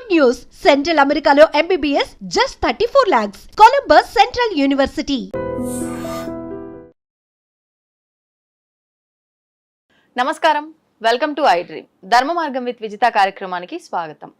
Good news! Central Americano MBBS just 34 lakhs. Columbus Central University. నమస్కారం, welcome to I dream. ధర్మ మార్గం with Vijitha కార్యక్రమానికి స్వాగతం.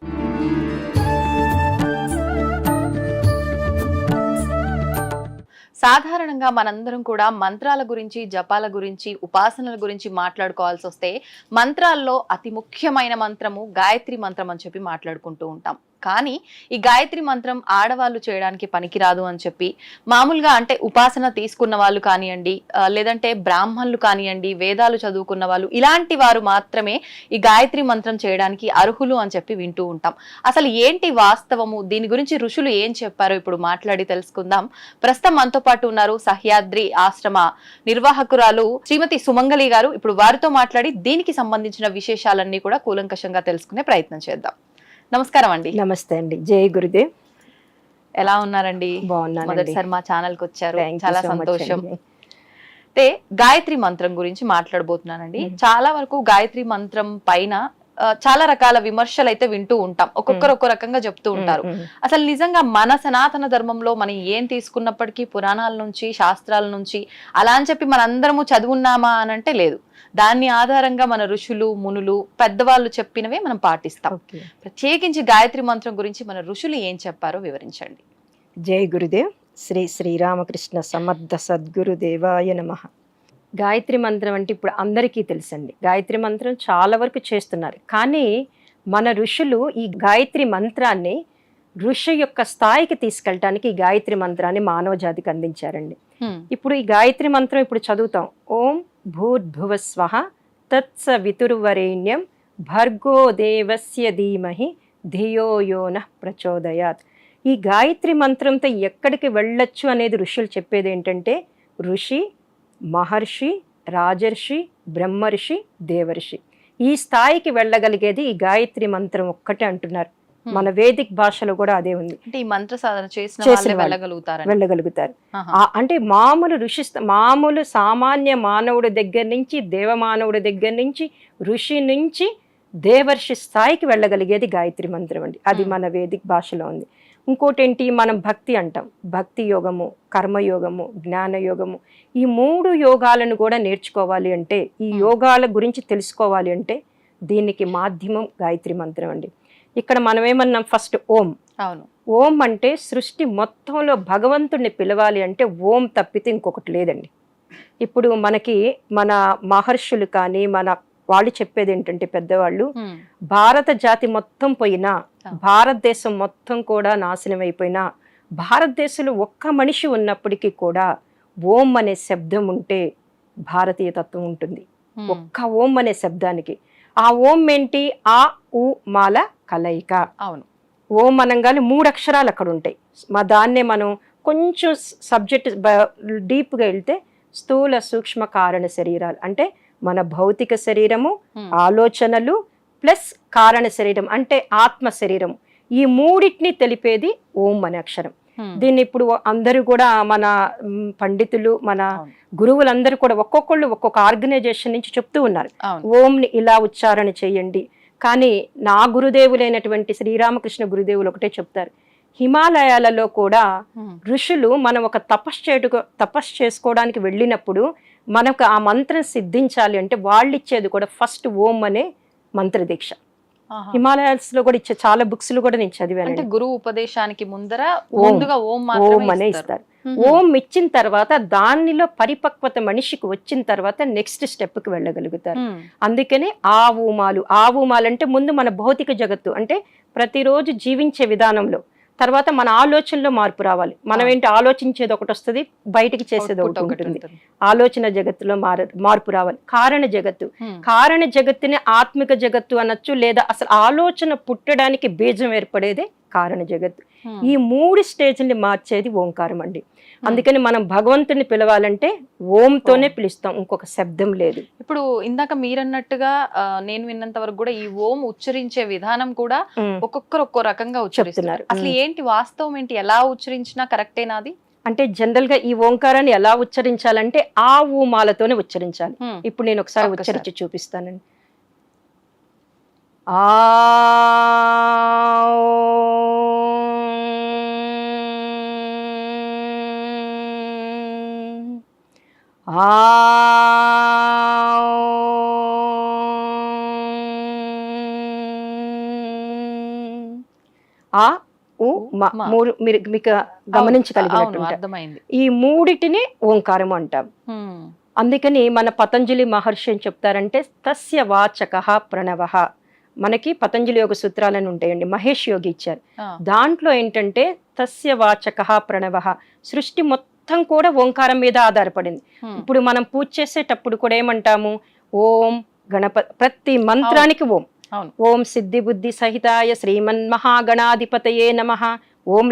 సాధారణంగా మనందరం కూడా మంత్రాల గురించి, జపాల గురించి, ఉపాసనల గురించి మాట్లాడుకోవాల్సి వస్తే మంత్రాల్లో అతి ముఖ్యమైన మంత్రము గాయత్రి మంత్రం అని చెప్పి మాట్లాడుకుంటూ ఉంటాం. కానీ ఈ గాయత్రి మంత్రం ఆడవాళ్ళు చేయడానికి పనికిరాదు అని చెప్పి మామూలుగా అంటే ఉపాసన తీసుకున్న వాళ్ళు కానివ్వండి, లేదంటే బ్రాహ్మణులు కానివ్వండి, వేదాలు చదువుకున్న వాళ్ళు, ఇలాంటి వారు మాత్రమే ఈ గాయత్రి మంత్రం చేయడానికి అర్హులు అని చెప్పి వింటూ ఉంటాం. అసలు ఏంటి వాస్తవము, దీని గురించి ఋషులు ఏం చెప్పారో ఇప్పుడు మాట్లాడి తెలుసుకుందాం. ప్రస్తుతం మనతో పాటు ఉన్నారు సహ్యాద్రి ఆశ్రమ నిర్వాహకురాలు శ్రీమతి సుమంగళి గారు. ఇప్పుడు వారితో మాట్లాడి దీనికి సంబంధించిన విశేషాలన్నీ కూడా కూలంకషంగా తెలుసుకునే ప్రయత్నం చేద్దాం. నమస్కారం అండి. నమస్తే అండి. జై గురుదేవ్. ఎలా ఉన్నారండి? బాగున్నాను. మొదటిసారి మా ఛానల్ కి వచ్చారు, చాలా సంతోషం. అంటే గాయత్రి మంత్రం గురించి మాట్లాడబోతున్నానండి. చాలా వరకు గాయత్రి మంత్రం పైన చాలా రకాల విమర్శలు అయితే వింటూ ఉంటాం. ఒక్కొక్కరు ఒక్కో రకంగా చెప్తూ ఉంటారు. అసలు నిజంగా మన సనాతన ధర్మంలో మనం ఏం తీసుకున్నప్పటికీ పురాణాల నుంచి, శాస్త్రాల నుంచి అలా అని చెప్పి మనందరము చదువున్నామా అని అంటే లేదు. దాన్ని ఆధారంగా మన ఋషులు, మునులు, పెద్దవాళ్ళు చెప్పినవే మనం పాటిస్తాం. ప్రత్యేకించి గాయత్రి మంత్రం గురించి మన ఋషులు ఏం చెప్పారో వివరించండి. జై గురుదేవ్. శ్రీ శ్రీరామకృష్ణ సమర్థ సద్గురుదేవాయ నమః. గాయత్రి మంత్రం అంటే ఇప్పుడు అందరికీ తెలుసండి. గాయత్రి మంత్రం చాలా వరకు చేస్తున్నారు. కానీ మన ఋషులు ఈ గాయత్రి మంత్రాన్ని ఋషి యొక్క స్థాయికి తీసుకెళ్ళటానికి ఈ గాయత్రి మంత్రాన్ని మానవ జాతికి అందించారండి. ఇప్పుడు ఈ గాయత్రి మంత్రం ఇప్పుడు చదువుతాం. ఓం భూర్భువస్వః తత్సవితుర్వరేణ్యం భర్గో దేవస్య ధీమహి ధియో యో నః ప్రచోదయాత్. ఈ గాయత్రి మంత్రంతో ఎక్కడికి వెళ్ళొచ్చు అనేది ఋషులు చెప్పేది ఏంటంటే, ఋషి, మహర్షి, రాజర్షి, బ్రహ్మర్షి, దేవర్షి, ఈ స్థాయికి వెళ్ళగలిగేది ఈ గాయత్రి మంత్రం ఒక్కటే అంటున్నారు. మన వేదిక్ భాషలో కూడా అదే ఉంది. అంటే ఈ మంత్ర సాధన చేసిన వెళ్ళగలుగుతారు. అంటే మామూలు సామాన్య మానవుడి దగ్గర నుంచి, దేవమానవుడి దగ్గర నుంచి, ఋషి నుంచి దేవర్షి స్థాయికి వెళ్ళగలిగేది గాయత్రి మంత్రం అండి. అది మన వేదిక్ భాషలో ఉంది. ఇంకోటి ఏంటి, మనం భక్తి అంటాం. భక్తి యోగము, కర్మయోగము, జ్ఞానయోగము, ఈ 3 యోగాలను కూడా నేర్చుకోవాలి అంటే, ఈ యోగాల గురించి తెలుసుకోవాలి అంటే దీనికి మాధ్యమం గాయత్రి మంత్రం అండి. ఇక్కడ మనం ఏమన్నాం, ఫస్ట్ ఓం. అవును. ఓం అంటే సృష్టి మొత్తంలో భగవంతుడిని పిలవాలి అంటే ఓం తప్పితే ఇంకొకటి లేదండి. ఇప్పుడు మనకి మన మహర్షులు కానీ మన వాళ్ళు చెప్పేది ఏంటంటే, పెద్దవాళ్ళు, భారత జాతి మొత్తం పోయినా, భారతదేశం మొత్తం కూడా నాశనం అయిపోయినా, భారతదేశంలో ఒక్క మనిషి ఉన్నప్పటికీ కూడా ఓం అనే శబ్దం ఉంటే భారతీయ తత్వం ఉంటుంది. ఒక్క ఓం అనే శబ్దానికి. ఆ ఓం ఏంటి, ఆ ఉ మాల కలయిక. అవును. ఓం అనగానే 3 అక్షరాలు అక్కడ ఉంటాయి. దాన్నే మనం కొంచెం సబ్జెక్ట్ డీప్గా వెళ్తే స్థూల సూక్ష్మ కారణ శరీరాలు అంటే మన భౌతిక శరీరము, ఆలోచనలు ప్లస్ కారణ శరీరం అంటే ఆత్మ శరీరం, ఈ 3టిని తెలిపేది ఓం అనే అక్షరం. దీన్ని ఇప్పుడు అందరూ కూడా మన పండితులు, మన గురువులందరూ కూడా ఒక్కొక్కళ్ళు ఒక్కొక్క ఆర్గనైజేషన్ నుంచి చెప్తూ ఉన్నారు, ఓంని ఇలా ఉచ్చారణ చేయండి. కానీ నా గురుదేవులైనటువంటి శ్రీరామకృష్ణ గురుదేవులు ఒకటే చెప్తారు, హిమాలయాలలో కూడా ఋషులు మనం ఒక తపస్సు చేసుకోవడానికి వెళ్ళినప్పుడు మనకు ఆ మంత్రం సిద్ధించాలి అంటే వాళ్ళు ఇచ్చేది కూడా ఫస్ట్ ఓం అనే మంత్ర దీక్ష. హిమాలయాస్ లో కూడా ఇచ్చే చాలా బుక్స్ లో కూడా నేను చదివాను. అంటే గురువు ఉపదేశానికి ముందర ఓం అనే ఇస్తారు. ఓం ఇచ్చిన తర్వాత దానిలో పరిపక్వత మనిషికి వచ్చిన తర్వాత నెక్స్ట్ స్టెప్ కి వెళ్ళగలుగుతారు. అందుకనే ఆవుమాలు అంటే ముందు మన భౌతిక జగత్తు అంటే ప్రతిరోజు జీవించే విధానంలో, తర్వాత మన ఆలోచనలో మార్పు రావాలి. మనం ఏంటి, ఆలోచించేది ఒకటి వస్తుంది, బయటికి చేసేది ఒకటి ఉంటుంది. ఆలోచన జగత్తులో మార్పు రావాలి. కారణ జగత్తుని ఆత్మిక జగత్తు అనొచ్చు, లేదా అసలు ఆలోచన పుట్టడానికి బీజం ఏర్పడేదే కారణ జగత్తు. ఈ 3 స్టేజ్ని మార్చేది ఓంకారం అండి. అందుకని మనం భగవంతుని పిలవాలంటే ఓంతోనే పిలుస్తాం, ఇంకొక శబ్దం లేదు. ఇప్పుడు ఇందాక మీరన్నట్టుగా నేను విన్నంత వరకు కూడా ఈ ఓం ఉచ్చరించే విధానం కూడా ఒక్కొక్కరు ఒక్కో రకంగా ఉచ్చరిస్తున్నారు. అసలు ఏంటి వాస్తవం ఏంటి, ఎలా ఉచ్చరించినా కరెక్టేనాది? అంటే జనరల్ గా ఈ ఓంకారాన్ని ఎలా ఉచ్చరించాలంటే ఆ ఊమాలతోనే ఉచ్చరించాలి. ఇప్పుడు నేను ఒకసారి ఉచ్చరించి చూపిస్తానండి. ఆ ఆ ఆ ఉ మ మ. మూడు మీరు మీకు అవును గమనించగలిగినట్టుంటారు. అర్థమైంది. ఈ మూడిటిని ఓంకారం అంటాం. ఉమ్, అందుకని మన పతంజలి మహర్షి ఏం చెప్తారంటే తస్య వాచకః ప్రణవః. మనకి పతంజలి యోగ సూత్రాలని ఉంటాయండి, మహేష్ యోగి ఇచ్చారు. ఆ, దాంట్లో ఏంటంటే తస్య వాచకః ప్రణవః, సృష్టి మొత్తం కూడా ఓంకారం మీద ఆధారపడింది. ఉమ్, ఇప్పుడు మనం పూజ చేసేటప్పుడు కూడా ఏమంటాము, ఓం ప్రతి మంత్రానికి ఓం. అవును. ఓం సిద్ధి బుద్ధి సహితాయ శ్రీమన్ మహాగణాధిపతయే నమః, ఓం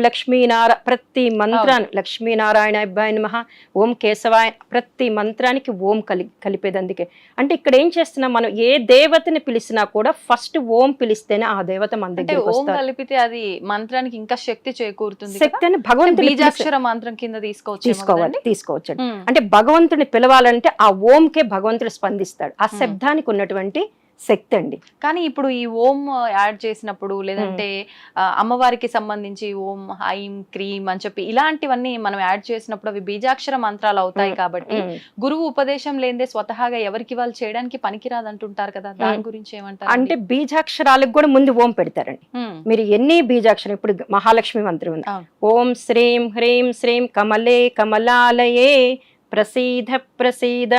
ప్రతి మంత్రాన్ని లక్ష్మీనారాయణ అబ్బాయి నమః, ఓం కేశవాయ, ప్రతి మంత్రానికి ఓం కలిపేది. అందుకే అంటే ఇక్కడ ఏం చేస్తున్నాం, మనం ఏ దేవతని పిలిచినా కూడా ఫస్ట్ ఓం పిలిస్తేనే ఆ దేవత మన అంటే దగ్గరికి ఓం వస్తారు. కలిపితే అది మంత్రానికి ఇంకా శక్తి చేకూరుతుంది కదా? శక్తి అని భగవంతుని బీజాక్షర మంత్రం కింద తీసుకోవచ్చు. అంటే భగవంతుని పిలవాలంటే ఆ ఓంకే భగవంతుడు స్పందిస్తాడు. ఆ శబ్దానికి ఉన్నటువంటి శక్తి అండి. కానీ ఇప్పుడు ఈ ఓం యాడ్ చేసినప్పుడు లేదంటే అమ్మవారికి సంబంధించి ఓం ఐం క్రీం అని చెప్పి ఇలాంటివన్నీ మనం యాడ్ చేసినప్పుడు అవి బీజాక్షర మంత్రాలు అవుతాయి కాబట్టి గురువు ఉపదేశం లేదే స్వతహాగా ఎవరికి వాళ్ళు చేయడానికి పనికిరాదు అంటుంటారు కదా, దాని గురించి ఏమంటారు? అంటే బీజాక్షరాలకు కూడా ముందు ఓం పెడతారండి. మీరు ఎన్ని బీజాక్షరం, ఇప్పుడు మహాలక్ష్మి మంత్రం ఉంది, ఓం శ్రీం హ్రీం శ్రీం కమలే కమలాలయే ప్రసీద ప్రసీద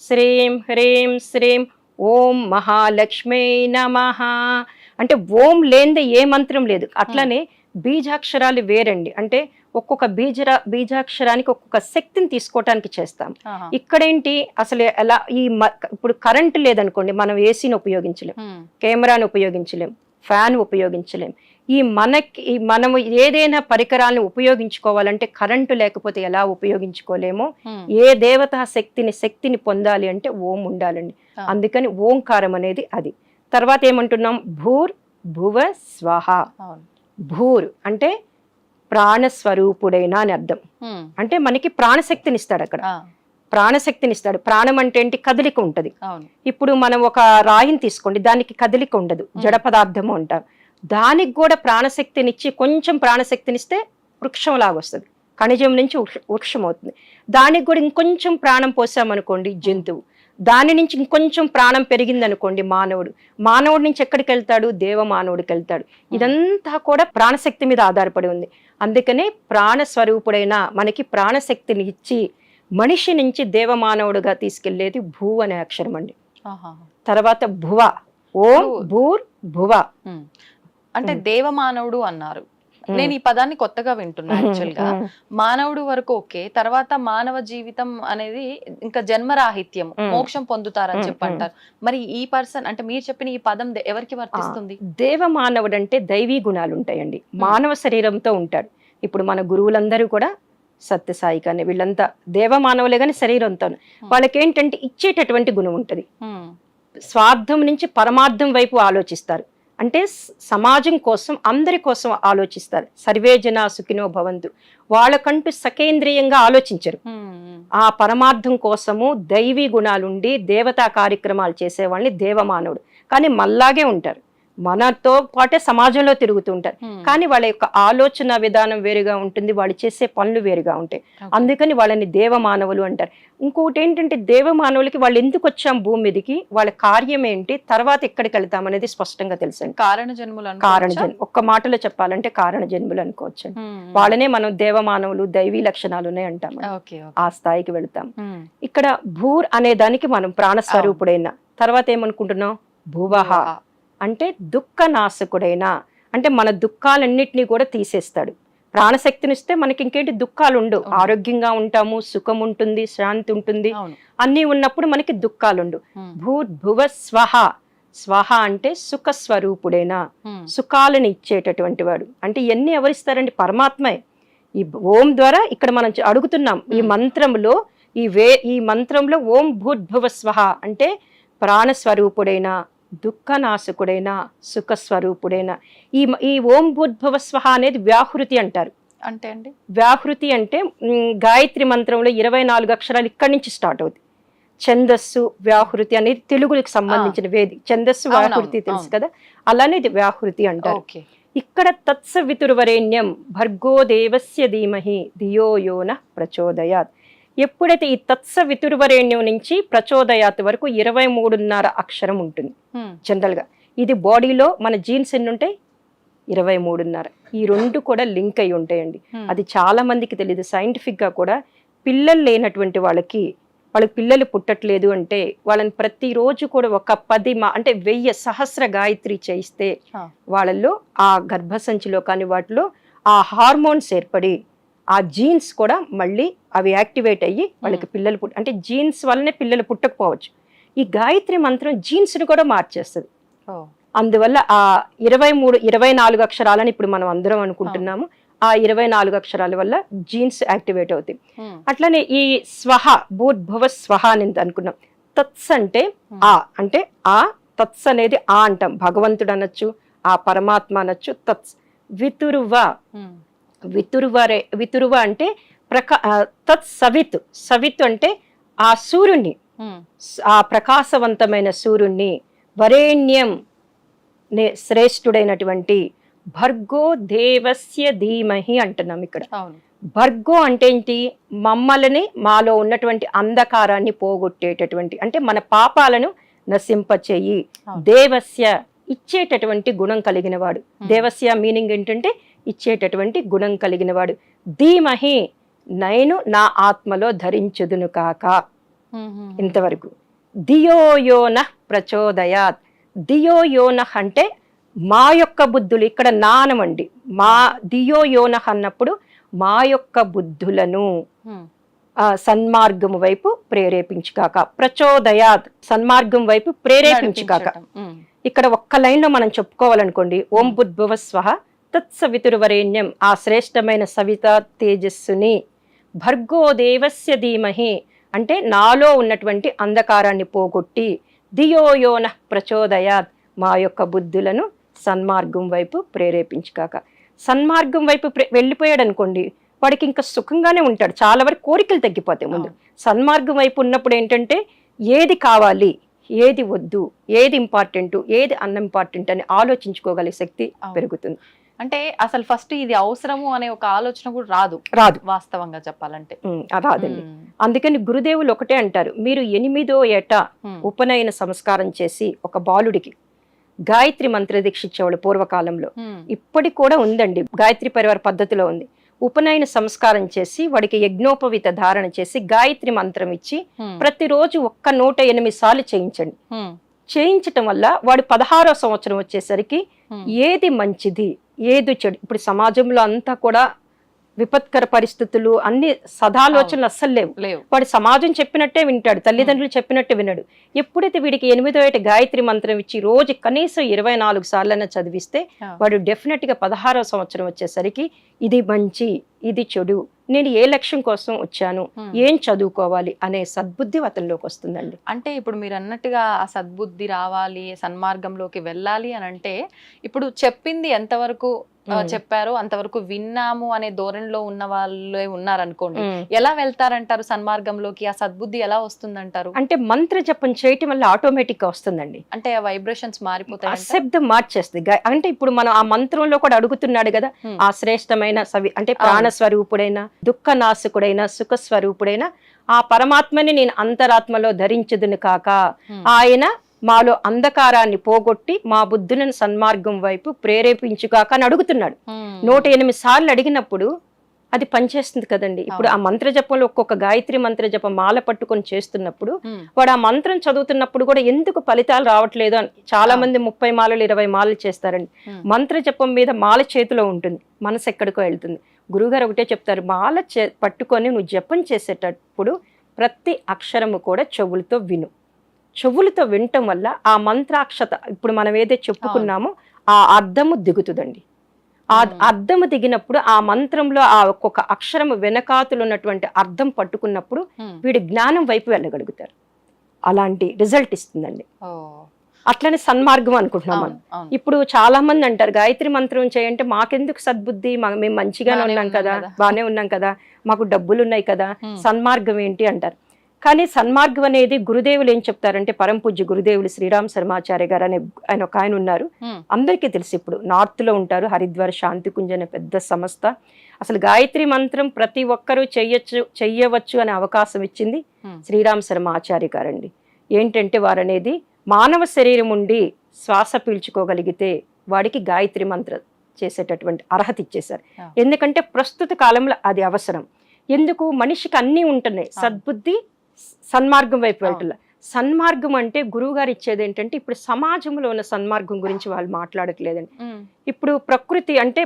శ్రీం హ్రీం శ్రీం ఓం మహాలక్ష్మే నమః. అంటే ఓం లేనిదే ఏ మంత్రం లేదు. అట్లనే బీజాక్షరాలు వేరండి. అంటే ఒక్కొక్క బీజాక్షరానికి ఒక్కొక్క శక్తిని తీసుకోవటానికి చేస్తాం. ఇక్కడేంటి అసలు ఎలా ఇప్పుడు కరెంట్ లేదనుకోండి, మనం ఏసీని ఉపయోగించలేం, కెమెరాని ఉపయోగించలేం, ఫ్యాన్ ఉపయోగించలేం. మనము ఏదైనా పరికరాలను ఉపయోగించుకోవాలంటే కరెంటు లేకపోతే ఎలా ఉపయోగించుకోలేమో, ఏ దేవతా శక్తిని పొందాలి అంటే ఓం ఉండాలండి. అందుకని ఓంకారం అనేది అది. తర్వాత ఏమంటున్నాం, భూర్ భువ స్వహ. భూర్ అంటే ప్రాణస్వరూపుడైనా అని అర్థం. అంటే మనకి ప్రాణశక్తిని ఇస్తాడు. అక్కడ ప్రాణశక్తిని ఇస్తాడు. ప్రాణం అంటే ఏంటి, కదలిక ఉంటది. ఇప్పుడు మనం ఒక రాయిని తీసుకోండి, దానికి కదలిక ఉండదు, జడ పదార్థము అంటాం. దానికి కూడా ప్రాణశక్తినిచ్చి కొంచెం ప్రాణశక్తినిస్తే వృక్షం లాగా వస్తుంది, ఖనిజం నుంచి వృక్షం అవుతుంది. దానికి కూడా ఇంకొంచెం ప్రాణం పోసామనుకోండి జంతువు, దాని నుంచి ఇంకొంచెం ప్రాణం పెరిగింది అనుకోండి మానవుడి నుంచి ఎక్కడికి వెళ్తాడు, దేవమానవుడికి వెళ్తాడు. ఇదంతా కూడా ప్రాణశక్తి మీద ఆధారపడి ఉంది. అందుకనే ప్రాణస్వరూపుడైన మనకి ప్రాణశక్తిని ఇచ్చి మనిషి నుంచి దేవమానవుడుగా తీసుకెళ్లేది భూ అనే అక్షరం అండి. తర్వాత భువ, ఓం భూర్ భువ అంటే దేవమానవుడు అన్నారు. నేను ఈ పదాన్ని కొత్తగా వింటున్నా. యాక్చువల్ గా మానవుడు వరకు ఓకే, తర్వాత మానవ జీవితం అనేది ఇంకా జన్మరాహిత్యం, మోక్షం పొందుతారని చెప్పి అంటారు. మరి ఈ పర్సన్ అంటే మీరు చెప్పిన ఈ పదం ఎవరికి వర్తిస్తుంది? దేవమానవుడు అంటే దైవీ గుణాలు ఉంటాయండి, మానవ శరీరంతో ఉంటాడు. ఇప్పుడు మన గురువులందరూ కూడా సత్యసాయి కానీ వీళ్ళంతా దేవమానవులే కానీ శరీరంతో, వాళ్ళకి ఏంటంటే ఇచ్చేటటువంటి గుణం ఉంటది. స్వార్థం నుంచి పరమార్థం వైపు ఆలోచిస్తారు. అంటే సమాజం కోసం, అందరి కోసం ఆలోచిస్తారు. సర్వే జనా సుఖినో భవంతు. వాళ్ళకంటూ సకేంద్రియంగా ఆలోచించరు. ఆ పరమార్థం కోసము దైవీ గుణాలుండి దేవతా కార్యక్రమాలు చేసేవాళ్ళని దేవమానవుడు. కానీ మళ్ళాగే ఉంటారు, మనతో పాటే సమాజంలో తిరుగుతుంటారు. కానీ వాళ్ళ యొక్క ఆలోచన విధానం వేరుగా ఉంటుంది, వాళ్ళు చేసే పనులు వేరుగా ఉంటాయి. అందుకని వాళ్ళని దేవమానవులు అంటారు. ఇంకొకటి ఏంటంటే దేవమానవులకి వాళ్ళు ఎందుకు వచ్చాం భూమి మీదకి, వాళ్ళ కార్యం ఏంటి, తర్వాత ఎక్కడికి వెళ్తాం అనేది స్పష్టంగా తెలుసండి. కారణ జన్మలు ఒక్క మాటలో చెప్పాలంటే కారణ జన్మలు అనుకోవచ్చు. వాళ్ళనే మనం దేవమానవులు, దైవీ లక్షణాలు ఉన్నాయి అంటాం. ఆ స్థాయికి వెళ్తాం. ఇక్కడ భూర్ అనే దానికి మనం ప్రాణస్వరూపుడైన, తర్వాత ఏమనుకుంటున్నాం, భువః అంటే దుఃఖనాశకుడైనా, అంటే మన దుఃఖాలన్నిటినీ కూడా తీసేస్తాడు. ప్రాణశక్తినిస్తే మనకి ఇంకేంటి దుఃఖాలు ఉండవు, ఆరోగ్యంగా ఉంటాము, సుఖం ఉంటుంది, శాంతి ఉంటుంది. అన్నీ ఉన్నప్పుడు మనకి దుఃఖాలు ఉండవు. భూర్భువ స్వహ. స్వహ అంటే సుఖ స్వరూపుడైనా, సుఖాలను ఇచ్చేటటువంటి వాడు. అంటే ఇవన్నీ ఎవరిస్తారండి, పరమాత్మే. ఈ ఓం ద్వారా ఇక్కడ మనం అడుగుతున్నాం ఈ మంత్రంలో, ఈ మంత్రంలో ఓం భూర్భువ స్వహ అంటే ప్రాణస్వరూపుడైన, దుఃఖనాశకుడైన, సుఖస్వరూపుడైన. ఈ ఓం భూర్భువ స్వహ అనేది వ్యాహృతి అంటారు. అంటే అండి వ్యాహృతి అంటే గాయత్రి మంత్రంలో 24 అక్షరాలు ఇక్కడి నుంచి స్టార్ట్ అవుతుంది. ఛందస్సు వ్యాహృతి అనేది తెలుగుకి సంబంధించిన వేది. ఛందస్సు వ్యాహృతి తెలుసు కదా, అలానే ఇది వ్యాహృతి అంటారు. ఇక్కడ తత్సవితుర్వరేణ్యం భర్గో దేవస్య ధీమహి ధియో యో నః ప్రచోదయాత్. ఎప్పుడైతే ఈ తత్సవితుర్వరేణ్యం నుంచి ప్రచోదయాత్ వరకు 23.5 అక్షరం ఉంటుంది జనరల్గా. ఇది బాడీలో మన జీన్స్ ఎన్ని ఉంటాయి? 23.5. ఈ రెండు కూడా లింక్ అయి ఉంటాయండి. అది చాలా మందికి తెలియదు. సైంటిఫిక్గా కూడా పిల్లలు లేనటువంటి వాళ్ళకి పిల్లలు పుట్టట్లేదు అంటే వాళ్ళని ప్రతిరోజు కూడా ఒక 10 అంటే 1000 సహస్ర గాయత్రి చేయిస్తే వాళ్ళల్లో ఆ గర్భసంచిలో కానీ వాటిలో ఆ హార్మోన్స్ ఏర్పడి ఆ జీన్స్ కూడా మళ్ళీ అవి యాక్టివేట్ అయ్యి వాళ్ళకి పిల్లలు అంటే జీన్స్ వల్లనే పిల్లలు పుట్టకపోవచ్చు. ఈ గాయత్రి మంత్రం జీన్స్ని కూడా మార్చేస్తుంది. అందువల్ల ఆ 24 అక్షరాలని ఇప్పుడు మనం అందరం అనుకుంటున్నాము. ఆ 24 అక్షరాల వల్ల జీన్స్ యాక్టివేట్ అవుతాయి. అట్లనే ఈ స్వహ భూర్భువ స్వహ అని అనుకున్నాం. తత్స్ అంటే ఆ అంటే ఆ తత్స్ అనేది ఆ అంటాం. భగవంతుడు అనొచ్చు, ఆ పరమాత్మ అనొచ్చు. తత్స్ వితురువ వితురువ అంటే తత్ సవిత్ సవిత్ అంటే ఆ సూర్యుని, ఆ ప్రకాశవంతమైన సూర్యుని, వరేణ్యం శ్రేష్ఠుడైనటువంటి భర్గో దేవస్య ధీమహి అంటున్నాం ఇక్కడ. భర్గో అంటే ఏంటి? మమ్మల్ని మాలో ఉన్నటువంటి అంధకారాన్ని పోగొట్టేటటువంటి అంటే మన పాపాలను నశింపచేయి. దేవస్య ఇచ్చేటటువంటి గుణం కలిగిన వాడు. దేవస్య మీనింగ్ ఏంటంటే ఇచ్చేటటువంటి గుణం కలిగిన వాడు. ధీమహి నేను నా ఆత్మలో ధరించుదును కాక. ఇంతవరకు ధియోయోన ప్రచోదయాత్. ధియోయోన అంటే మా యొక్క బుద్ధులు, ఇక్కడ నానమండి. మా ధియోయోన అన్నప్పుడు మా యొక్క బుద్ధులను సన్మార్గము వైపు ప్రేరేపించుకాక. ప్రచోదయాత్ సన్మార్గం వైపు ప్రేరేపించుకాక. ఇక్కడ ఒక్క లైన్ లో మనం చెప్పుకోవాలనుకోండి, ఓం బుద్భువ స్వహ తత్సవితుర్వరేణ్యం, ఆ శ్రేష్టమైన సవిత తేజస్సుని, భర్గో దేవస్య ధీమహి అంటే నాలో ఉన్నటువంటి అంధకారాన్ని పోగొట్టి, ధియోయోన ప్రచోదయాత్ మా యొక్క బుద్ధులను సన్మార్గం వైపు ప్రేరేపించుకాక. సన్మార్గం వైపు వెళ్ళిపోయాడు అనుకోండి, వాడికి ఇంకా సుఖంగానే ఉంటాడు. చాలా వరకు కోరికలు తగ్గిపోతాయి. ముందు సన్మార్గం వైపు ఉన్నప్పుడు ఏంటంటే ఏది కావాలి, ఏది వద్దు, ఏది ఇంపార్టెంట్, ఏది అన్ఇంపార్టెంట్ అని ఆలోచించుకోగలిగే శక్తి పెరుగుతుంది. అంటే అసలు ఫస్ట్ ఇది అవసరము అనే ఒక ఆలోచన కూడా రాదు వాస్తవంగా చెప్పాలంటే. రాదండి. అందుకని గురుదేవులు ఒకటే అంటారు, మీరు 8వ ఏట ఉపనయన సంస్కారం చేసి ఒక బాలుడికి గాయత్రి మంత్ర దీక్ష ఇచ్చేవాళ్ళు పూర్వకాలంలో. ఇప్పటికి కూడా ఉందండి, గాయత్రి పరివార పద్ధతిలో ఉంది. ఉపనయన సంస్కారం చేసి వాడికి యజ్ఞోపవీత ధారణ చేసి గాయత్రి మంత్రం ఇచ్చి ప్రతిరోజు 108 సార్లు చేయించండి. చేయించటం వల్ల వాడు 16వ సంవత్సరం వచ్చేసరికి ఏది మంచిది, ఏది చెడు. ఇప్పుడు సమాజంలో అంతా కూడా విపత్కర పరిస్థితులు, అన్ని సదాలోచనలు అస్సలు లేవు. వాడు సమాజం చెప్పినట్టే వింటాడు, తల్లిదండ్రులు చెప్పినట్టే వినడు. ఎప్పుడైతే వీడికి 8వ ఏట గాయత్రి మంత్రం ఇచ్చి రోజు కనీసం 24 సార్లైనా చదివిస్తే వాడు డెఫినెట్ గా 16వ సంవత్సరం వచ్చేసరికి ఇది మంచి, ఇది చెడు, నేను ఏ లక్ష్యం కోసం వచ్చాను, ఏం చదువుకోవాలి అనే సద్బుద్ధి అతనిలోకి వస్తుందండి. అంటే ఇప్పుడు మీరు అన్నట్టుగా ఆ సద్బుద్ధి రావాలి, సన్మార్గంలోకి వెళ్ళాలి అని అంటే ఇప్పుడు చెప్పింది ఎంతవరకు చెప్పారు అంతవరకు విన్నాము అనే ధోరణిలో ఉన్న వాళ్ళే ఉన్నారనుకోండి, ఎలా వెళ్తారంటారు సన్మార్గంలోకి? ఆ సద్బుద్ధి ఎలా వస్తుందంటారు? అంటే మంత్ర జపం చేయటం వల్ల ఆటోమేటిక్ గా వస్తుందండి. అంటే ఆ వైబ్రేషన్స్ మారిపోతాయి, శబ్దం మార్చేస్తుంది. అంటే ఇప్పుడు మనం ఆ మంత్రంలో కూడా అడుగుతున్నాడు కదా, ఆ శ్రేష్టమైన అంటే ప్రాణ స్వరూపుడైన, దుఃఖ నాశకుడైన, సుఖ స్వరూపుడైన ఆ పరమాత్మని నేను అంతరాత్మలో ధరించుదును కాక, ఆయన మాలో అంధకారాన్ని పోగొట్టి మా బుద్ధులను సన్మార్గం వైపు ప్రేరేపించుకాక అని అడుగుతున్నాడు. 108 సార్లు అడిగినప్పుడు అది పనిచేస్తుంది కదండి. ఇప్పుడు ఆ మంత్ర జపంలో ఒక్కొక్క గాయత్రి మంత్ర జపం మాల పట్టుకొని చేస్తున్నప్పుడు వాడు ఆ మంత్రం చదువుతున్నప్పుడు కూడా ఎందుకు ఫలితాలు రావట్లేదు అని చాలా మంది 30 మాలలు 20 మాలలు చేస్తారండి. మంత్ర జపం మీద మాల చేతిలో ఉంటుంది, మనసు ఎక్కడికో వెళ్తుంది. గురువుగారు ఒకటే చెప్తారు, మాల పట్టుకొని నువ్వు జపం చేసేటప్పుడు ప్రతి అక్షరము కూడా చెవులతో విను. చెవులతో వినటం వల్ల ఆ మంత్రాక్షత ఇప్పుడు మనం ఏదైతే చెప్పుకున్నామో ఆ అర్థము దిగుతుందండి. ఆ అర్థము దిగినప్పుడు ఆ మంత్రంలో ఆ ఒక్కొక్క అక్షరము వెనకాతులు ఉన్నటువంటి అర్థం పట్టుకున్నప్పుడు వీడి జ్ఞానం వైపు వెళ్ళగలుగుతారు. అలాంటి రిజల్ట్ ఇస్తుందండి. అట్లనే సన్మార్గం అనుకుంటున్నాం మనం. ఇప్పుడు చాలా మంది అంటారు గాయత్రి మంత్రం చేయంటే మాకెందుకు సద్బుద్ధి, మేము మంచిగానే ఉన్నాం కదా, బాగానే ఉన్నాం కదా, మాకు డబ్బులు ఉన్నాయి కదా, సన్మార్గం ఏంటి అంటారు. కానీ సన్మార్గం అనేది గురుదేవులు ఏం చెప్తారంటే, పరమ పూజ్య గురుదేవులు శ్రీరామ్ శర్మాచార్య గారు అనే ఆయన ఒక ఆయన ఉన్నారు. అందరికీ తెలుసు, ఇప్పుడు నార్త్ లో ఉంటారు, హరిద్వార్ శాంతికుంజ్ అనే పెద్ద సంస్థ. అసలు గాయత్రి మంత్రం ప్రతి ఒక్కరూ చెయ్యవచ్చు అనే అవకాశం ఇచ్చింది శ్రీరామ్ శర్మాచార్య గారండి. ఏంటంటే వారు అనేది మానవ శరీరం ఉండి శ్వాస పీల్చుకోగలిగితే వాడికి గాయత్రి మంత్రం చేసేటటువంటి అర్హత ఇచ్చేశారు. ఎందుకంటే ప్రస్తుత కాలంలో అది అవసరం. ఎందుకు, మనిషికి అన్నీ ఉంటున్నాయి, సద్బుద్ధి సన్మార్గం వైపు వెళ్ళట్ల. సన్మార్గం అంటే గురువు గారు ఇచ్చేది ఏంటంటే, ఇప్పుడు సమాజంలో ఉన్న సన్మార్గం గురించి వాళ్ళు మాట్లాడట్లేదండి. ఇప్పుడు ప్రకృతి అంటే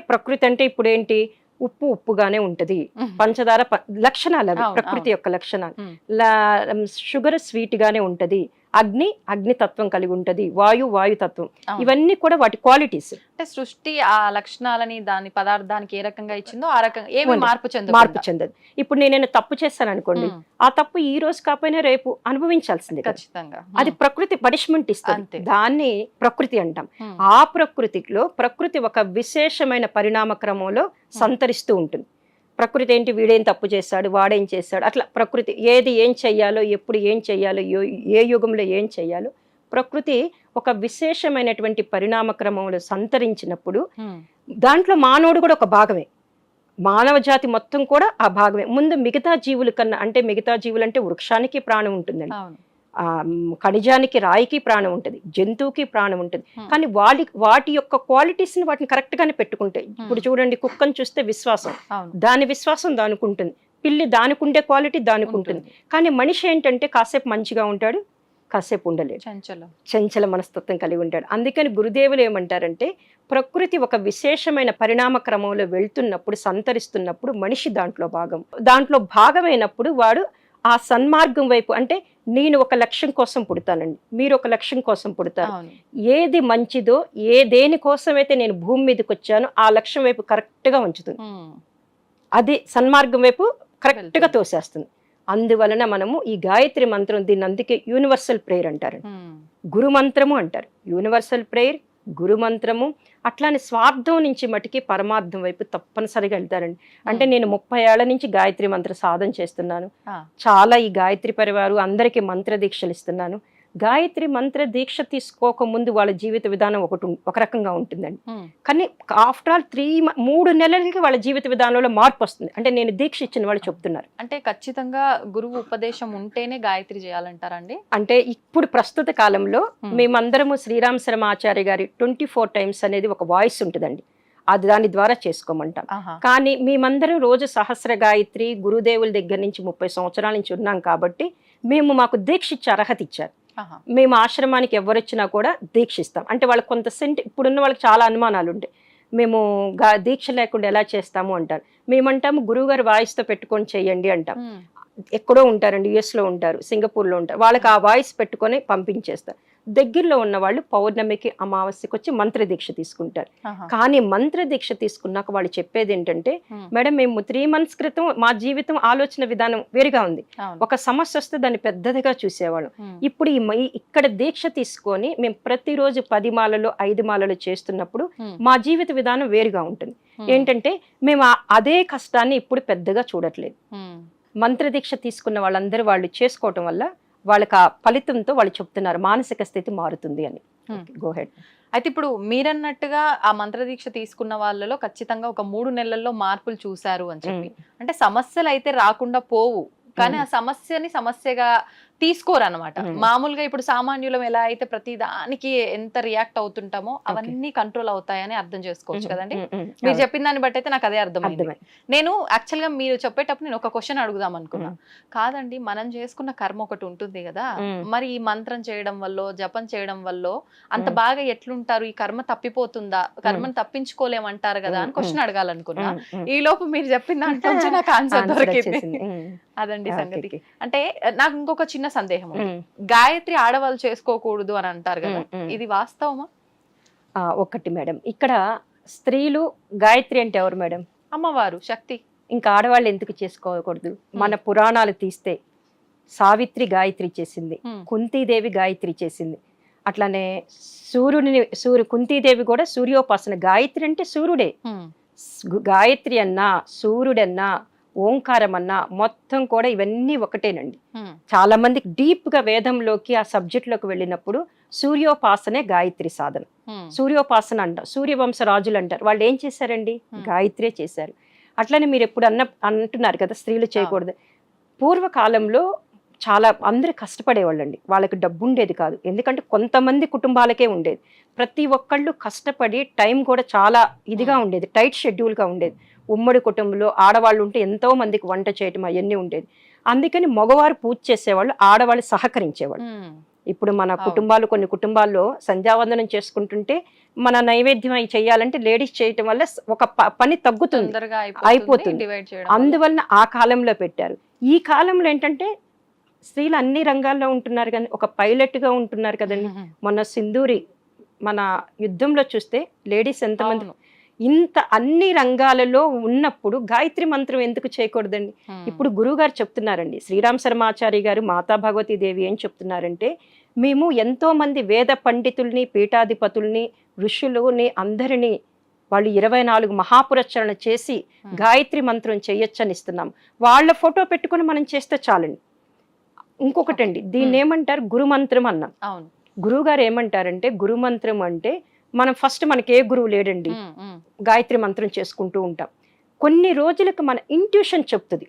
ఇప్పుడు ఏంటి, ఉప్పు ఉప్పుగానే ఉంటది, పంచదార లక్షణాలు అవి ప్రకృతి యొక్క లక్షణాలు. షుగర్ స్వీట్ గానే ఉంటది, అగ్ని అగ్నితత్వం కలిగి ఉంటది, వాయుతత్వం, ఇవన్నీ కూడా వాటి క్వాలిటీస్. అంటే సృష్టి ఆ లక్షణాలని దాని పదార్థానికి ఏ రకంగా ఇచ్చిందో ఆ రకంగా ఏమి మార్పు చెందదు. ఇప్పుడు నేను తప్పు చేస్తాను అనుకోండి, ఆ తప్పు ఈ రోజు కాకపోయినా రేపు అనుభవించాల్సిందే ఖచ్చితంగా. అది ప్రకృతి పనిష్మెంట్ ఇస్తుంది, దాన్ని ప్రకృతి అంటాం. ఆ ప్రకృతిలో ప్రకృతి ఒక విశేషమైన పరిణామ క్రమంలో సంతరిస్తూ ఉంటుంది. ప్రకృతి ఏంటి, వీడేం తప్పు చేశాడు, వాడేం చేశాడు, అట్లా ప్రకృతి ఏది ఏం చెయ్యాలో, ఎప్పుడు ఏం చెయ్యాలో, ఏ యుగంలో ఏం చెయ్యాలో ప్రకృతి ఒక విశేషమైనటువంటి పరిణామ క్రమంలో సంతరించినప్పుడు దాంట్లో మానవుడు కూడా ఒక భాగమే, మానవ జాతి మొత్తం కూడా ఆ భాగమే. ముందు మిగతా జీవుల కన్నా, అంటే మిగతా జీవులు అంటే వృక్షానికి ప్రాణం ఉంటుందండి, ఖనిజానికి రాయికి ప్రాణం ఉంటుంది, జంతువుకి ప్రాణం ఉంటుంది. కానీ వాటి యొక్క క్వాలిటీస్ ని వాటిని కరెక్ట్ గానే పెట్టుకుంటాయి. ఇప్పుడు చూడండి, కుక్కను చూస్తే విశ్వాసం, దాని విశ్వాసం దానికి ఉంటుంది, పిల్లి దానికి ఉండే క్వాలిటీ దానికి ఉంటుంది. కానీ మనిషి ఏంటంటే కాసేపు మంచిగా ఉంటాడు, కాసేపు ఉండలేడు, చంచల మనస్తత్వం కలిగి ఉంటాడు. అందుకని గురుదేవులు ఏమంటారంటే, ప్రకృతి ఒక విశేషమైన పరిణామ క్రమంలో వెళ్తున్నప్పుడు, సంతరిస్తున్నప్పుడు మనిషి దాంట్లో భాగమైనప్పుడు వాడు ఆ సన్మార్గం వైపు, అంటే నేను ఒక లక్ష్యం కోసం పుడతానండి, మీరు ఒక లక్ష్యం కోసం పుడతారు, ఏది మంచిదో దేని కోసమైతే నేను భూమి మీదకి వచ్చానో ఆ లక్ష్యం వైపు కరెక్ట్ గా ఉంచుతుంది, అది సన్మార్గం వైపు కరెక్ట్ గా తోసేస్తుంది. అందువలన మనము ఈ గాయత్రి మంత్రం, దీన్ని అందుకే యూనివర్సల్ ప్రేయర్ అంటారు, గురు మంత్రము అంటారు. యూనివర్సల్ ప్రేయర్, గురు మంత్రము, అట్లానే స్వార్థం నుంచి మటుకి పరమార్థం వైపు తప్పనిసరిగా వెళ్తారండి. అంటే నేను 30 ఏళ్ల నుంచి గాయత్రి మంత్ర సాధన చేస్తున్నాను, చాలా ఈ గాయత్రి పరివారు అందరికీ మంత్ర దీక్షలు ఇస్తున్నాను. గాయత్రి మంత్ర దీక్ష తీసుకోక ముందు వాళ్ళ జీవిత విధానం ఒక రకంగా ఉంటుందండి. కానీ ఆఫ్టర్ ఆల్ 3 నెలలకి వాళ్ళ జీవిత విధానంలో మార్పు వస్తుంది. అంటే నేను దీక్ష ఇచ్చిన వాళ్ళు చెప్తున్నారు. అంటే ఖచ్చితంగా గురువు ఉపదేశం ఉంటేనే గాయత్రి చేయాలంటారండి? అంటే ఇప్పుడు ప్రస్తుత కాలంలో మేమందరము శ్రీరామ్ శర్మాచార్య గారి 24 టైమ్స్ అనేది ఒక వాయిస్ ఉంటుందండి, అది దాని ద్వారా చేసుకోమంటాం. కానీ మేమందరం రోజు సహస్ర గాయత్రి గురుదేవుల దగ్గర నుంచి 30 సంవత్సరాల నుంచి ఉన్నాం కాబట్టి మాకు దీక్ష ఇచ్చే అర్హత ఇచ్చారు. మేము ఆశ్రమానికి ఎవరొచ్చినా కూడా దీక్షిస్తాం. అంటే వాళ్ళకి కొంత ఇప్పుడున్న వాళ్ళకి చాలా అనుమానాలు ఉంటాయి, మేము దీక్ష లేకుండా ఎలా చేస్తాము అంటారు. మేమంటాము గురువుగారు వాయిస్తో పెట్టుకొని చెయ్యండి అంటాం. ఎక్కడో ఉంటారండి, US లో ఉంటారు, సింగపూర్లో ఉంటారు, వాళ్ళకి ఆ వాయిస్ పెట్టుకొని పంపించేస్తారు. దగ్గరలో ఉన్న వాళ్ళు పౌర్ణమికి అమావాస్యకి వచ్చి మంత్ర దీక్ష తీసుకుంటారు. కానీ మంత్ర దీక్ష తీసుకున్నాక వాళ్ళు చెప్పేది ఏంటంటే, మేడం మేము 3 months క్రితం మా జీవితం ఆలోచన విధానం వేరుగా ఉంది, ఒక సమస్య వస్తే దాన్ని పెద్దదిగా చూసేవాళ్ళం, ఇప్పుడు ఇక్కడ దీక్ష తీసుకొని మేము ప్రతిరోజు 10 మాలలు 5 మాలలు చేస్తున్నప్పుడు మా జీవిత విధానం వేరుగా ఉంటుంది. ఏంటంటే మేము అదే కష్టాన్ని ఇప్పుడు పెద్దగా చూడట్లేదు. మంత్ర దీక్ష తీసుకున్న వాళ్ళందరూ వాళ్ళు చేసుకోవటం వల్ల వాళ్ళకి ఆ ఫలితంతో వాళ్ళు చెప్తున్నారు మానసిక స్థితి మారుతుంది అని. Go head. అయితే ఇప్పుడు మీరన్నట్టుగా ఆ మంత్ర దీక్ష తీసుకున్న వాళ్ళలో ఖచ్చితంగా ఒక 3 నెలల్లో మార్పులు చూశారు అని చెప్పి, అంటే సమస్యలు అయితే రాకుండా పోవు, కానీ ఆ సమస్యని సమస్యగా తీసుకోరు అనమాట. మామూలుగా ఇప్పుడు సామాన్యులం ఎలా అయితే ప్రతి దానికి ఎంత రియాక్ట్ అవుతుంటామో అవన్నీ కంట్రోల్ అవుతాయని అర్థం చేసుకోవచ్చు కదండి. మీరు చెప్పిన దాన్ని బట్టి అయితే నాకు అదే అర్థమైంది. నేను యాక్చువల్ గా మీరు చెప్పేటప్పుడు నేను ఒక క్వశ్చన్ అడుగుదాం అనుకున్నా, కాదండి మనం చేసుకున్న కర్మ ఒకటి ఉంటుంది కదా, మరి ఈ మంత్రం చేయడం వల్ల జపం చేయడం వల్ల అంత బాగా ఎట్లుంటారు, ఈ కర్మ తప్పిపోతుందా, కర్మను తప్పించుకోలేమంటారు కదా అని క్వశ్చన్ అడగాలనుకున్నా. ఈ లోపు మీరు చెప్పిన దాంట్లో నాకు ఆన్సర్ దొరికింది. అదండి సంగతి. అంటే నాకు ఇంకొక చిన్న సందేహం, గాయత్రి ఆడవాళ్ళు చేసుకోకూడదు అని అంటారు కదా, ఇది వాస్తవమా? ఒకటి మేడం, ఇక్కడ స్త్రీలు గాయత్రి అంటే ఎవరు మేడం? అమ్మవారు, శక్తి. ఇంకా ఆడవాళ్ళు ఎందుకు చేసుకోకూడదు? మన పురాణాలు తీస్తే సావిత్రి గాయత్రి చేసింది, కుంతీదేవి గాయత్రి చేసింది, అట్లానే కుంతీదేవి కూడా సూర్యోపాసన. గాయత్రి అంటే సూర్యుడే, గాయత్రి అన్నా సూర్యుడన్నా ఓంకారం అన్నా మొత్తం కూడా ఇవన్నీ ఒకటేనండి. ఉమ్, చాలా మందికి డీప్ గా వేదంలోకి ఆ సబ్జెక్ట్ లోకి వెళ్ళినప్పుడు సూర్యోపాసనే గాయత్రి సాధన. ఉమ్, సూర్యోపాసన అంటారు, సూర్యవంశ రాజులు అంటారు. వాళ్ళు ఏం చేశారండి? గాయత్రే చేశారు. అట్లనే మీరు ఎప్పుడు అంటున్నారు కదా స్త్రీలు చేయకూడదు. పూర్వకాలంలో చాలా అందరూ కష్టపడేవాళ్ళండి. వాళ్ళకి డబ్బు ఉండేది కాదు, ఎందుకంటే కొంతమంది కుటుంబాలకే ఉండేది. ప్రతి ఒక్కళ్ళు కష్టపడి టైం కూడా చాలా ఇదిగా ఉండేది, టైట్ షెడ్యూల్గా ఉండేది. ఉమ్మడి కుటుంబంలో ఆడవాళ్ళు ఉంటే ఎంతో మందికి వంట చేయటం అవన్నీ ఉండేది. అందుకని మగవారు పూజ చేసేవాళ్ళు, ఆడవాళ్ళు సహకరించేవాళ్ళు. ఉమ్, ఇప్పుడు మన కుటుంబాలు, కొన్ని కుటుంబాల్లో సంధ్యావందనం చేసుకుంటుంటే మన నైవేద్యం అవి చేయాలంటే లేడీస్ చేయటం వల్ల ఒక పని తగ్గుతుంది, తొందరగా అయిపోతుంది. డివైడ్ చేయడం వల్ల. అందువలన ఆ కాలంలో పెట్టారు. ఈ కాలంలో ఏంటంటే స్త్రీలు అన్ని రంగాల్లో ఉంటున్నారు, కానీ ఒక పైలట్ గా ఉంటున్నారు కదండి. మొన్న సింధూరి మన యుద్ధంలో చూస్తే లేడీస్ ఎంతమంది, అవును. ఇంత అన్ని రంగాలలో ఉన్నప్పుడు గాయత్రి మంత్రం ఎందుకు చేయకూడదండి? ఇప్పుడు గురువు గారు చెప్తున్నారండి, శ్రీరామ్ శర్మాచారి గారు, మాతా భగవతి దేవి ఏం చెప్తున్నారంటే, మేము ఎంతో మంది వేద పండితుల్ని, పీఠాధిపతుల్ని, ఋషులని అందరినీ వాళ్ళు 24 మహాపురచరణ చేసి గాయత్రి మంత్రం చేయొచ్చని ఇస్తున్నాం. వాళ్ళ ఫోటో పెట్టుకుని మనం చేస్తే చాలండి. ఇంకొకటండి, దీన్ని ఏమంటారు? గురుమంత్రం అన్నాం. అవును. గురువు గారు ఏమంటారంటే, గురుమంత్రం అంటే మనం ఫస్ట్ మనకి ఏ గురువు లేడండి, గాయత్రి మంత్రం చేసుకుంటూ ఉంటాం. కొన్ని రోజులకు మన ఇంట్యూషన్ చెప్తుంది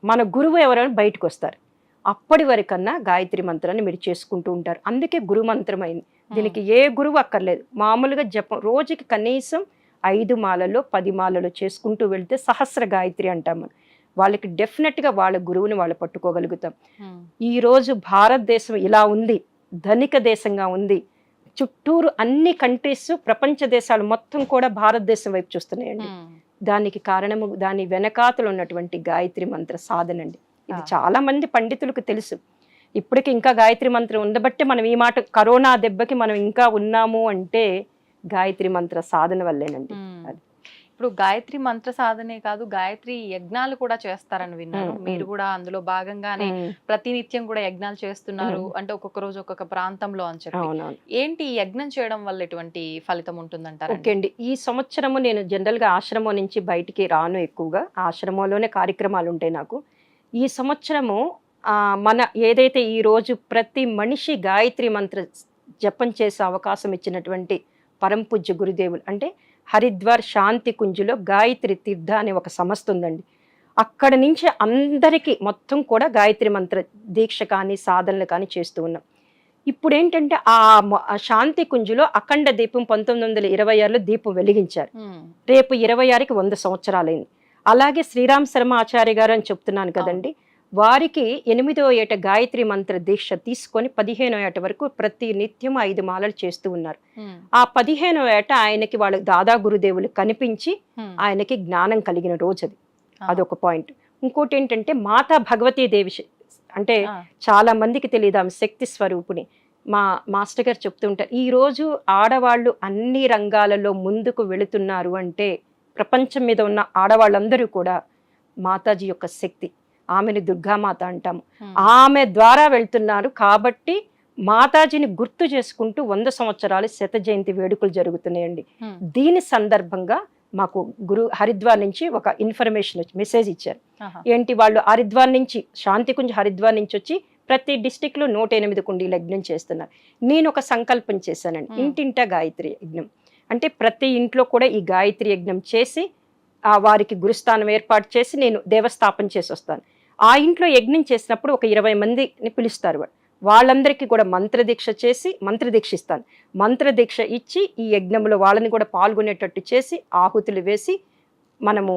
మన గురువు ఎవరైనా బయటకు వస్తారు. అప్పటి వరకన్నా గాయత్రి మంత్రాన్ని మీరు చేసుకుంటూ ఉంటారు. అందుకే గురుమంత్రం అయింది. దీనికి ఏ గురువు అక్కర్లేదు. మామూలుగా జపం రోజుకి కనీసం 5 మాలలో 10 మాలలో చేసుకుంటూ వెళ్తే సహస్ర గాయత్రి అంటాం మనం. వాళ్ళకి డెఫినెట్గా వాళ్ళ గురువుని వాళ్ళు పట్టుకోగలుగుతాం. ఈరోజు భారతదేశం ఇలా ఉంది, ధనిక దేశంగా ఉంది. చుట్టూరు అన్ని కంట్రీస్, ప్రపంచ దేశాలు మొత్తం కూడా భారతదేశం వైపు చూస్తున్నాయండి. దానికి కారణము దాని వెనకాతలు ఉన్నటువంటి గాయత్రి మంత్ర సాధన అండి. ఇది చాలా మంది పండితులకు తెలుసు. ఇప్పటికి ఇంకా గాయత్రి మంత్రం ఉండబట్టే మనం ఈ మాట, కరోనా దెబ్బకి మనం ఇంకా ఉన్నాము అంటే గాయత్రి మంత్ర సాధన వల్లేనండి. అది ఇప్పుడు గాయత్రి మంత్ర సాధనే కాదు, గాయత్రి యజ్ఞాలు కూడా చేస్తారని విన్నాను. మీరు కూడా అందులో భాగంగానే ప్రతినిత్యం కూడా యజ్ఞాలు చేస్తున్నారు అంటే, ఒక్కొక్క రోజు ఒక్కొక్క ప్రాంతంలో అని చెప్పి. ఏంటి ఈ యజ్ఞం చేయడం వల్ల ఎటువంటి ఫలితం ఉంటుందంటారు? ఓకే అండి, ఈ సంవత్సరము నేను జనరల్ గా ఆశ్రమం నుంచి బయటికి రాను, ఎక్కువగా ఆశ్రమంలోనే కార్యక్రమాలు ఉంటాయి నాకు. ఈ సంవత్సరము మన ఏదైతే ఈ రోజు ప్రతి మనిషి గాయత్రి మంత్ర జపం చేసే అవకాశం ఇచ్చినటువంటి పరంపూజ్య గురుదేవులు అంటే హరిద్వార్ శాంతి కుంజులో గాయత్రి తీర్థ అనే ఒక సంస్థ ఉందండి. అక్కడ నుంచి అందరికీ మొత్తం కూడా గాయత్రి మంత్ర దీక్ష కానీ సాధనలు కానీ చేస్తూ ఉన్నాం. ఇప్పుడు ఏంటంటే ఆ శాంతి కుంజులో అఖండ దీపం 1926లో దీపం వెలిగించారు. రేపు 26కి 100 సంవత్సరాలైంది. అలాగే శ్రీరామ్ శర్మ ఆచార్య గారు అని చెప్తున్నాను కదండి, వారికి 8వ ఏట గాయత్రి మంత్ర దీక్ష తీసుకొని 15వ ఏట వరకు ప్రతి నిత్యం 5 మాలలు చేస్తూ ఉన్నారు. ఆ 15వ ఏట ఆయనకి వాళ్ళ దాదా గురుదేవులు కనిపించి ఆయనకి జ్ఞానం కలిగిన రోజు అది. అదొక పాయింట్. ఇంకోటి ఏంటంటే మాతా భగవతీ దేవి అంటే చాలా మందికి తెలియదు, ఆమె శక్తి స్వరూపుని. మా మాస్టర్ గారు చెప్తుంటారు, ఈ రోజు ఆడవాళ్ళు అన్ని రంగాలలో ముందుకు వెళుతున్నారు అంటే ప్రపంచం మీద ఉన్న ఆడవాళ్ళందరూ కూడా మాతాజీ యొక్క శక్తి, ఆమెను దుర్గామాత అంటాము, ఆమె ద్వారా వెళ్తున్నారు. కాబట్టి మాతాజీని గుర్తు చేసుకుంటూ 100 సంవత్సరాలు శత జయంతి వేడుకలు జరుగుతున్నాయండి. దీని సందర్భంగా మాకు హరిద్వార్ నుంచి ఒక ఇన్ఫర్మేషన్ మెసేజ్ ఇచ్చారు. ఏంటి, వాళ్ళు హరిద్వార్ నుంచి, శాంతికుంజ్ హరిద్వార్ నుంచి వచ్చి ప్రతి డిస్టిక్ లో 108 కుండీల యజ్ఞం చేస్తున్నారు. నేను ఒక సంకల్పం చేశానండి, ఇంటింటా గాయత్రి యజ్ఞం అంటే ప్రతి ఇంట్లో కూడా ఈ గాయత్రి యజ్ఞం చేసి వారికి గురుస్థానం ఏర్పాటు చేసి నేను దేవస్థాపన చేసి వస్తాను. ఆ ఇంట్లో యజ్ఞం చేసినప్పుడు ఒక 20 మందిని పిలుస్తారు. వాళ్ళందరికీ కూడా మంత్రదీక్ష చేసి మంత్రదీక్ష ఇస్తాను. మంత్రదీక్ష ఇచ్చి ఈ యజ్ఞంలో వాళ్ళని కూడా పాల్గొనేటట్టు చేసి ఆహుతులు వేసి మనము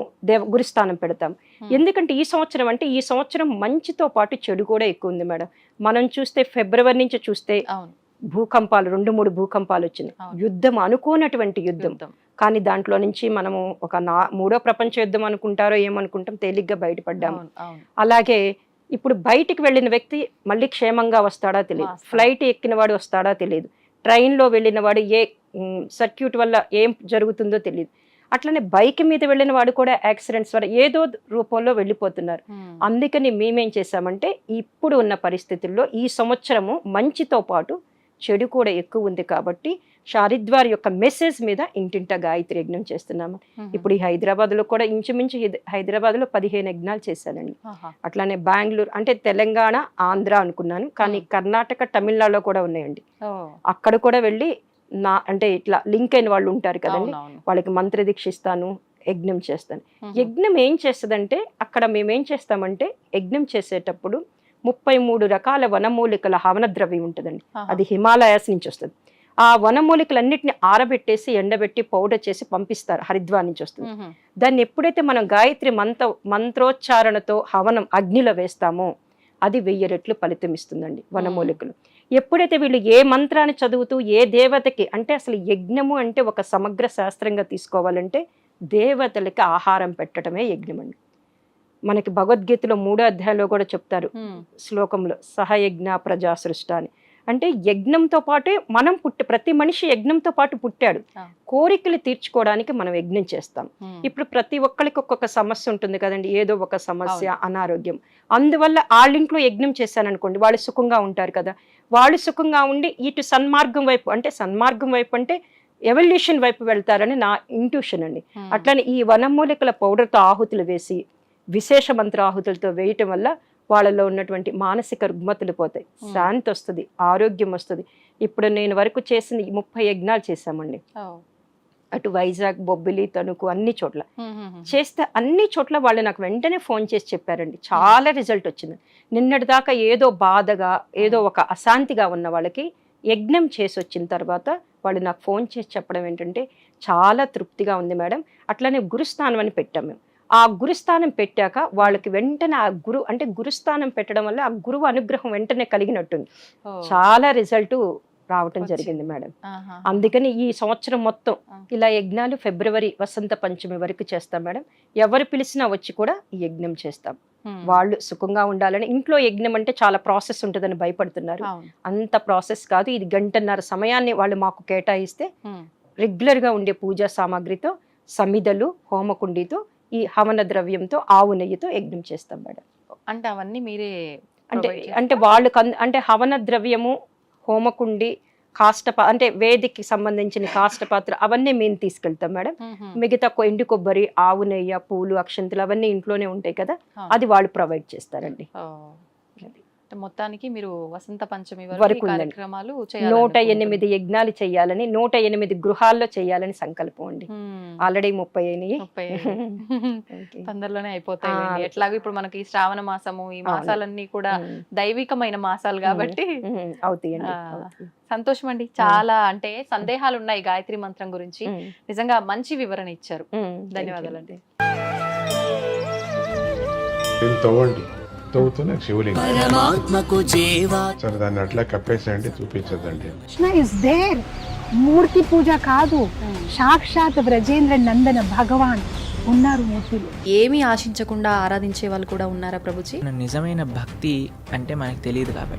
గురుస్థానం పెడతాం. ఎందుకంటే ఈ సంవత్సరం అంటే ఈ సంవత్సరం మంచితో పాటు చెడు కూడా ఎక్కువ ఉంది మేడం. మనం చూస్తే ఫిబ్రవరి నుంచి చూస్తే భూకంపాలు 2-3 భూకంపాలు వచ్చినాయి. యుద్ధం, అనుకోనటువంటి యుద్ధం. కానీ దాంట్లో నుంచి మనము ఒక 3వ ప్రపంచ యుద్ధం అనుకుంటారో ఏమనుకుంటాం, తేలిగ్గా బయటపడ్డాము. అలాగే ఇప్పుడు బయటికి వెళ్ళిన వ్యక్తి మళ్ళీ క్షేమంగా వస్తాడా తెలియదు, ఫ్లైట్ ఎక్కిన వాడు వస్తాడా తెలియదు, ట్రైన్లో వెళ్ళిన వాడు ఏ సర్క్యూట్ వల్ల ఏం జరుగుతుందో తెలియదు. అట్లనే బైక్ మీద వెళ్ళిన వాడు కూడా యాక్సిడెంట్స్ వల్ల ఏదో రూపంలో వెళ్ళిపోతున్నారు. అందుకని మేమేం చేశామంటే ఇప్పుడు ఉన్న పరిస్థితుల్లో ఈ సంవత్సరము మంచితో పాటు చెడు కూడా ఎక్కువ ఉంది కాబట్టి హరిద్వార్ యొక్క మెసేజ్ మీద ఇంటింటా గాయత్రి యజ్ఞం చేస్తున్నాము. ఇప్పుడు ఈ హైదరాబాద్లో కూడా ఇంచుమించు హైదరాబాద్లో 15 యజ్ఞాలు చేశానండి. అట్లానే బెంగళూరు అంటే తెలంగాణ, ఆంధ్ర అనుకున్నాను, కానీ కర్ణాటక, తమిళనాడులో కూడా ఉన్నాయండి. అక్కడ కూడా వెళ్ళి అంటే ఇట్లా లింక్ అయిన వాళ్ళు ఉంటారు కదండి, వాళ్ళకి మంత్ర దీక్ష ఇస్తాను, యజ్ఞం చేస్తాను. యజ్ఞం ఏం చేస్తుందంటే అక్కడ మేమేం చేస్తామంటే యజ్ఞం చేసేటప్పుడు 33 రకాల వనమూలికల హవన ద్రవ్యం ఉంటుందండి. అది హిమాలయాస్ నుంచి వస్తుంది. ఆ వనమూలికలన్నిటిని ఆరబెట్టేసి ఎండబెట్టి పౌడర్ చేసి పంపిస్తారు, హరిద్వార్ నుంచి వస్తుంది. దాన్ని ఎప్పుడైతే మనం గాయత్రి మంత్రోచ్చారణతో హవనం అగ్నిలో వేస్తామో అది 1000 రెట్లు ఫలితం ఇస్తుందండి వనమూలికలు. ఎప్పుడైతే వీళ్ళు ఏ మంత్రాన్ని చదువుతూ ఏ దేవతకి, అంటే అసలు యజ్ఞము అంటే ఒక సమగ్ర శాస్త్రంగా తీసుకోవాలంటే దేవతలకి ఆహారం పెట్టడమే యజ్ఞం అండి. మనకి భగవద్గీతలో 3వ అధ్యాయంలో కూడా చెప్తారు శ్లోకంలో, సహయజ్ఞ ప్రజా సృష్ట అని. అంటే యజ్ఞంతో పాటే మనం ప్రతి మనిషి యజ్ఞంతో పాటు పుట్టాడు. కోరికలు తీర్చుకోవడానికి మనం యజ్ఞం చేస్తాం. ఇప్పుడు ప్రతి ఒక్కరికి ఒక్కొక్క సమస్య ఉంటుంది కదండి, ఏదో ఒక సమస్య, అనారోగ్యం. అందువల్ల వాళ్ళింట్లో యజ్ఞం చేశాననుకోండి, వాళ్ళు సుఖంగా ఉంటారు కదా. వాళ్ళు సుఖంగా ఉండి ఇటు సన్మార్గం వైపు, అంటే సన్మార్గం వైపు అంటే ఎవల్యూషన్ వైపు వెళ్తారని నా ఇంట్యూషన్ అండి. అట్లనే ఈ వనమూలికల పౌడర్తో ఆహుతులు వేసి విశేష మంత్ర ఆహుతులతో వేయటం వల్ల వాళ్ళలో ఉన్నటువంటి మానసిక రుగ్మతులు పోతాయి, శాంతి వస్తుంది, ఆరోగ్యం వస్తుంది. ఇప్పుడు నేను వరకు చేసిన 30 యజ్ఞాలు చేశామండి. అటు వైజాగ్, బొబ్బిలి, తణుకు అన్ని చోట్ల చేస్తే అన్ని చోట్ల వాళ్ళు నాకు వెంటనే ఫోన్ చేసి చెప్పారండి, చాలా రిజల్ట్ వచ్చింది. నిన్నటి దాకా ఏదో బాధగా, ఏదో ఒక అశాంతిగా ఉన్న వాళ్ళకి యజ్ఞం చేసి వచ్చిన తర్వాత వాళ్ళు నాకు ఫోన్ చేసి చెప్పడం ఏంటంటే, చాలా తృప్తిగా ఉంది మేడం. అట్లానే గురుస్థానం అని పెట్టాం మేము. ఆ గురుస్థానం పెట్టాక వాళ్ళకి వెంటనే ఆ గురుస్థానం పెట్టడం వల్ల ఆ గురువు అనుగ్రహం వెంటనే కలిగినట్టుంది. చాలా రిజల్ట్ రావటం జరిగింది మేడం. అందుకని ఈ సంవత్సరం మొత్తం ఇలా యజ్ఞాలు ఫిబ్రవరి వసంత పంచమి వరకు చేస్తాం మేడం. ఎవరు పిలిచినా వచ్చి కూడా ఈ యజ్ఞం చేస్తాం. వాళ్ళు సుఖంగా ఉండాలని. ఇంట్లో యజ్ఞం అంటే చాలా ప్రాసెస్ ఉంటుందని భయపడుతున్నారు, అంత ప్రాసెస్ కాదు. ఇది 1.5 గంటల సమయాన్ని వాళ్ళు మాకు కేటాయిస్తే రెగ్యులర్ గా ఉండే పూజా సామాగ్రితో, సమిదలు, హోమకుండితో, ఈ హవన ద్రవ్యంతో, ఆవు నెయ్యితో యజ్ఞం చేస్తాం మేడం. అంటే అవన్నీ మీరే అంటే వాళ్ళు అంటే హవన ద్రవ్యము, హోమకుండి, అంటే వేదికి సంబంధించిన కాష్టపాత్ర అవన్నీ మేము తీసుకెళ్తాం మేడం. మిగతా ఎండు కొబ్బరి, ఆవు నెయ్యి, పూలు, అక్షంతలు అవన్నీ ఇంట్లోనే ఉంటాయి కదా, అది వాళ్ళు ప్రొవైడ్ చేస్తారండి. మొత్తానికి మీరు వసంత పంచమి వరకు కార్యక్రమాలు 108 యజ్ఞాలు చేయాలని, 108 గృహాల్లో చేయాలని సంకల్పం అండి. ఆల్రెడీ 30 అయినాయి, తొందరలోనే అయిపోతాయి. ఎట్లాగో ఇప్పుడు మనకి శ్రావణ మాసము, ఈ మాసాలన్నీ కూడా దైవికమైన మాసాలు కాబట్టి అవుతాయండి. సంతోషం అండి. చాలా అంటే సందేహాలు ఉన్నాయి గాయత్రి మంత్రం గురించి, నిజంగా మంచి వివరణ ఇచ్చారు. ధన్యవాదాలండి. తవ్వుతూనే శివలింగం సరే దాన్ని అట్లా కప్పేసేయండి, చూపించదండి. మూర్తి పూజ కాదు, సాక్షాత్ బ్రజేంద్ర నందన భగవాన్ ఉన్నారు మూర్తిలో. ఏమీ ఆశించకుండా ఆరాధించే వాళ్ళు కూడా ఉన్నారా ప్రభుజీ? నిజమైన భక్తి అంటే మనకు తెలియదు కాబట్టి